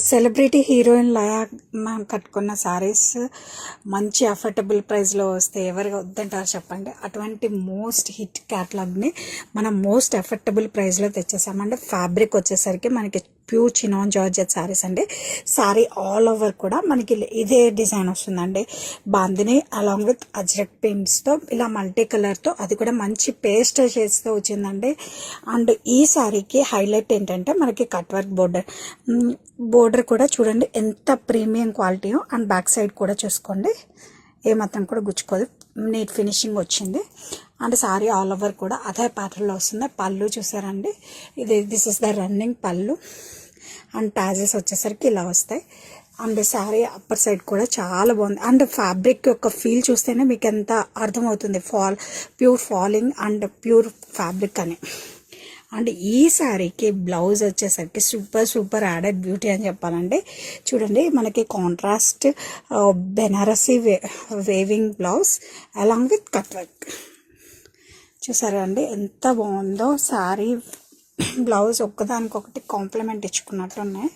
Celebrity heroine లాగా మనం కట్టుకున్న శారీస్ మంచి అఫోర్డబుల్ ప్రైస్లో వస్తే ఎవరు వద్దంటారు చెప్పండి. అటువంటి మోస్ట్ హిట్ క్యాటలాగ్ని మనం మోస్ట్ అఫోర్డబుల్ ప్రైస్లో తెచ్చేసామండి. ఫ్యాబ్రిక్ వచ్చేసరికి మనకి ప్యూర్ చినాన్ జార్జెట్ శారీస్ అండి. శారీ ఆల్ ఓవర్ కూడా మనకి ఇదే డిజైన్ వస్తుందండి. బాందిని అలాంగ్ విత్ అజ్రక్ పెయింట్స్తో ఇలా మల్టీ కలర్తో, అది కూడా మంచి పేస్ట్ షేడ్స్తో వచ్చిందండి. అండ్ ఈ శారీకి హైలైట్ ఏంటంటే మనకి కట్ వర్క్ బోర్డర్ కూడా చూడండి ఎంత ప్రీమియం క్వాలిటీయో. అండ్ బ్యాక్ సైడ్ కూడా చూసుకోండి, ఏమాత్రం కూడా గుచ్చుకోదు, నీట్ ఫినిషింగ్ వచ్చింది. అండ్ సారీ ఆల్ ఓవర్ కూడా అదే ప్యాటర్న్లో వస్తుంది. పళ్ళు చూసారండి, దిస్ ఇస్ ద రన్నింగ్ పళ్ళు. అండ్ టాజెస్ వచ్చేసరికి ఇలా వస్తాయి. అండ్ శారీ అప్పర్ సైడ్ కూడా చాలా బాగుంది. అండ్ ఫ్యాబ్రిక్ యొక్క ఫీల్ చూస్తేనే మీకు ఎంత అర్థమవుతుంది, pure falling and pure fabric అని. అండ్ ఈ శారీకి బ్లౌజ్ వచ్చేసరికి సూపర్ యాడెడ్ బ్యూటీ అని చెప్పాలండి. చూడండి, మనకి contrast Banarasi weaving blouse along with cut work. చూసారా అండి ఎంత బాగుందో శారీ. బ్లౌజ్ ఒక్కదానికొకటి కాంప్లిమెంట్ ఇచ్చుకున్నట్టు ఉన్నాయి.